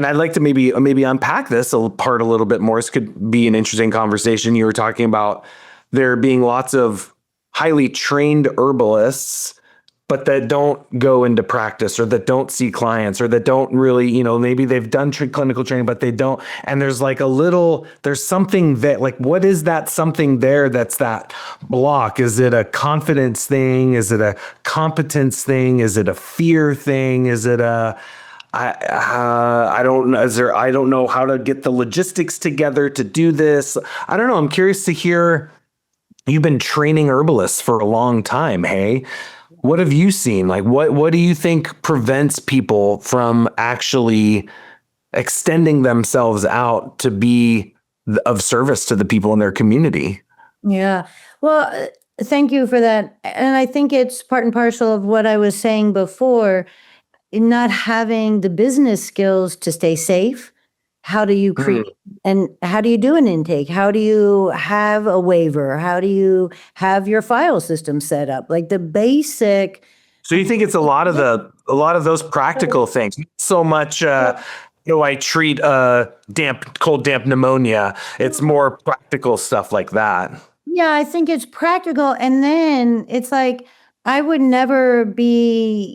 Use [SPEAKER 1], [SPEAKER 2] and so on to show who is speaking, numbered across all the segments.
[SPEAKER 1] And I'd like to maybe unpack this part a little bit more. This could be an interesting conversation. You were talking about there being lots of highly trained herbalists, but that don't go into practice, or that don't see clients, or that don't really, maybe they've done clinical training, but they don't. And there's like there's something that, like, what is that something there that's that block? Is it a confidence thing? Is it a competence thing? Is it a fear thing? Is it I don't know. I don't know how to get the logistics together to do this. I don't know. I'm curious to hear. You've been training herbalists for a long time. Hey, what have you seen? Like, what do you think prevents people from actually extending themselves out to be of service to the people in their community?
[SPEAKER 2] Yeah. Well, thank you for that. And I think it's part and parcel of what I was saying before, in not having the business skills to stay safe. How do you create and how do you do an intake? How do you have a waiver? How do you have your file system set up? Like the basic.
[SPEAKER 1] So you think it's a lot of those practical things, so much, I treat cold, damp pneumonia. It's more practical stuff like that.
[SPEAKER 2] Yeah, I think it's practical. And then it's like, I would never be,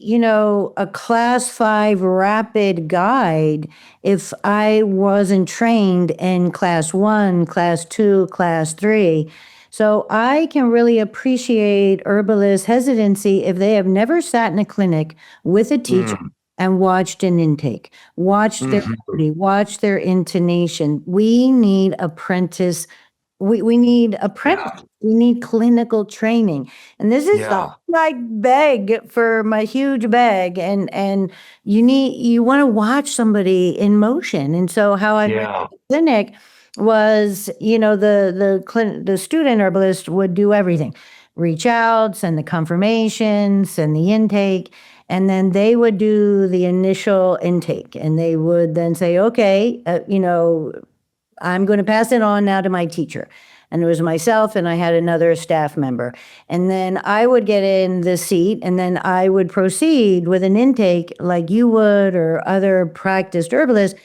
[SPEAKER 2] a class 5 rapid guide if I wasn't trained in class 1, class 2, class 3. So I can really appreciate herbalists' hesitancy if they have never sat in a clinic with a teacher and watched an intake, watched their body, watched their intonation. We need apprentice. We need apprentice. We need clinical training. And this is like beg for my huge bag. And you want to watch somebody in motion. And so how I went to the clinic was, the student herbalist would do everything. Reach out, send the confirmation, send the intake. And then they would do the initial intake. And they would then say, okay, I'm going to pass it on now to my teacher. And it was myself, and I had another staff member. And then I would get in the seat, and then I would proceed with an intake like you would, or other practiced herbalists.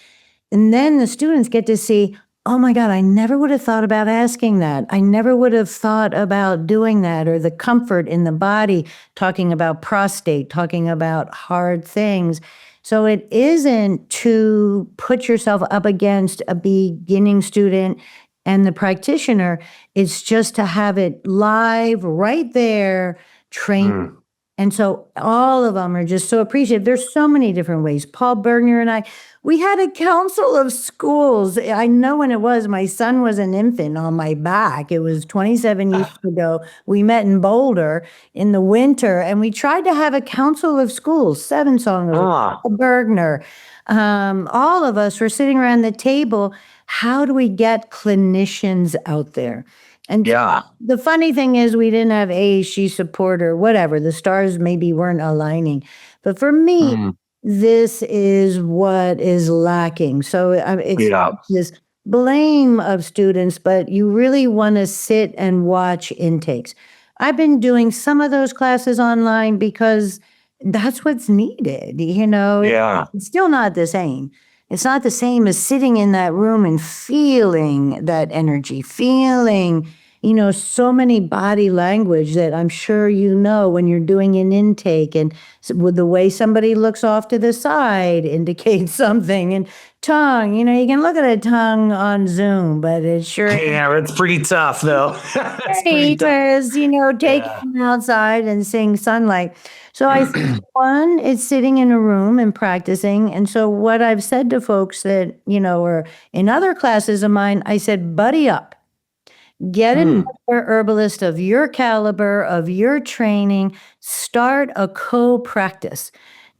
[SPEAKER 2] And then the students get to see, oh my God, I never would have thought about asking that. I never would have thought about doing that, or the comfort in the body, talking about prostate, talking about hard things. So it isn't to put yourself up against a beginning student and the practitioner. It's just to have it live right there, trained. And so all of them are just so appreciative. There's so many different ways. Paul Bergner and I, we had a council of schools. I know when it was, my son was an infant on my back. It was 27 years ago. We met in Boulder in the winter, and we tried to have a council of schools, 7 songs, Paul Bergner. All of us were sitting around the table. How do we get clinicians out there? And the funny thing is, we didn't have she support or whatever. The stars maybe weren't aligning. But for me, this is what is lacking. So it's this blame of students, but you really want to sit and watch intakes. I've been doing some of those classes online because that's what's needed. It's still not the same. It's not the same as sitting in that room and feeling that energy, feeling, so many body language that I'm sure when you're doing an intake, and with the way somebody looks off to the side indicates something, and tongue, you can look at a tongue on Zoom, but it sure.
[SPEAKER 1] Yeah, it's pretty tough though.
[SPEAKER 2] Take them outside and seeing sunlight. So I think one is sitting in a room and practicing. And so what I've said to folks that, are in other classes of mine, I said, buddy up. Get another herbalist of your caliber, of your training. Start a co-practice.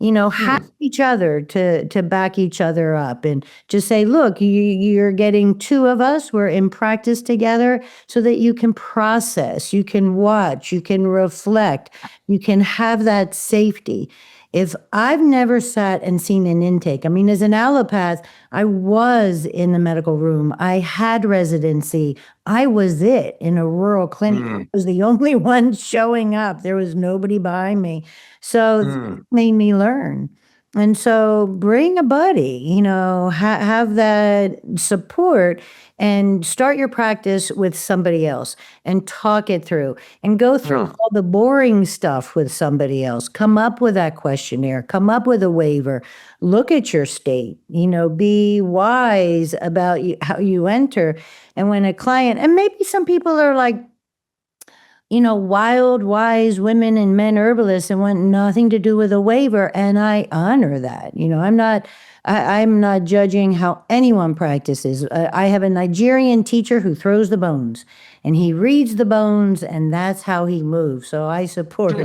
[SPEAKER 2] Have each other to back each other up, and just say, look, you're getting 2 of us. We're in practice together, so that you can process, you can watch, you can reflect, you can have that safety. If I've never sat and seen an intake, as an allopath, I was in the medical room. I had residency. I was it in a rural clinic. I was the only one showing up. There was nobody behind me. So it made me learn. And so bring a buddy, have that support and start your practice with somebody else and talk it through and go through all the boring stuff with somebody else. Come up with that questionnaire, come up with a waiver, look at your state, be wise about how you enter. And when a client, and maybe some people are like, wild, wise women and men herbalists and want nothing to do with a waiver. And I honor that. I'm not judging how anyone practices. I have a Nigerian teacher who throws the bones and he reads the bones and that's how he moves. So I support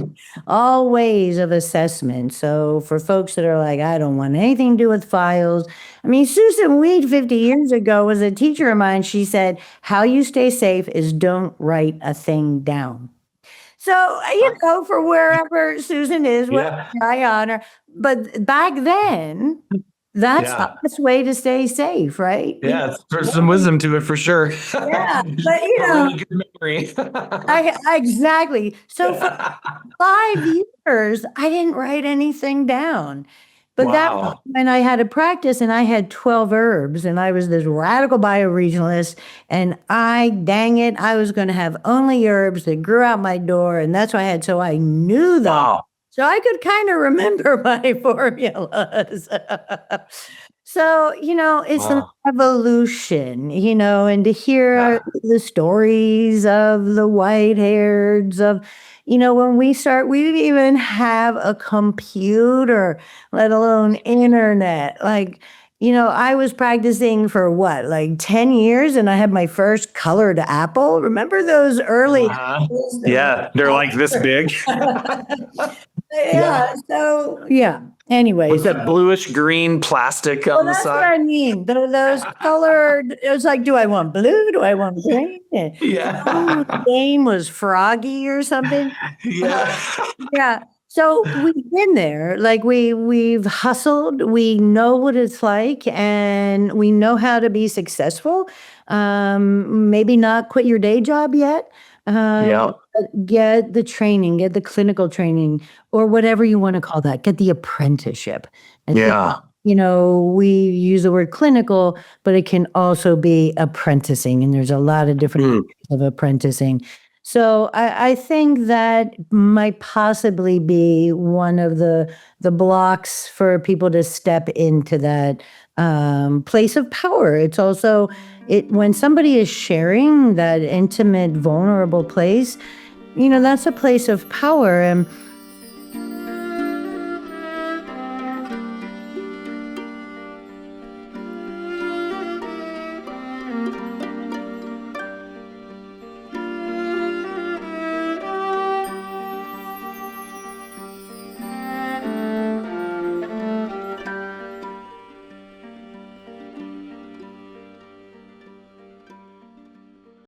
[SPEAKER 2] all ways of assessment. So for folks that are like, I don't want anything to do with files. I mean, Susan Weed 50 years ago was a teacher of mine. She said, how you stay safe is don't write a thing down. So, for wherever Susan is,
[SPEAKER 1] Yeah.
[SPEAKER 2] I honor. But back then, that's the best way to stay safe, right?
[SPEAKER 1] Yeah, there's some wisdom to it for sure.
[SPEAKER 2] Yeah, but
[SPEAKER 1] A really good memory.
[SPEAKER 2] exactly. So for 5 years, I didn't write anything down. But that was
[SPEAKER 1] Wow.
[SPEAKER 2] when I had a practice and I had 12 herbs and I was this radical bioregionalist and dang it, I was going to have only herbs that grew out my door. And that's what I had. So I knew them.
[SPEAKER 1] Wow.
[SPEAKER 2] So I could kind of remember my formulas. So, it's an evolution, and to hear the stories of the white-haireds when we didn't even have a computer, let alone internet. Like, I was practicing for what, like 10 years and I had my first colored apple. Remember those early?
[SPEAKER 1] Yeah, they're like this big.
[SPEAKER 2] Yeah. So, yeah. Anyways.
[SPEAKER 1] With that bluish green plastic on the
[SPEAKER 2] That's what
[SPEAKER 1] side.
[SPEAKER 2] I mean. Those colored, it was like, do I want blue? Do I want green?
[SPEAKER 1] Yeah.
[SPEAKER 2] The game was froggy or something.
[SPEAKER 1] Yeah.
[SPEAKER 2] Yeah. So we've been there. Like we've hustled. We know what it's like and we know how to be successful. Maybe not quit your day job yet.
[SPEAKER 1] Yeah.
[SPEAKER 2] But get the training, get the clinical training or whatever you want to call that. Get the apprenticeship. I think,
[SPEAKER 1] Yeah.
[SPEAKER 2] we use the word clinical, but it can also be apprenticing. And there's a lot of different types of apprenticing. So I think that might possibly be one of the blocks for people to step into that place of power. It's also when somebody is sharing that intimate, vulnerable place, that's a place of power. And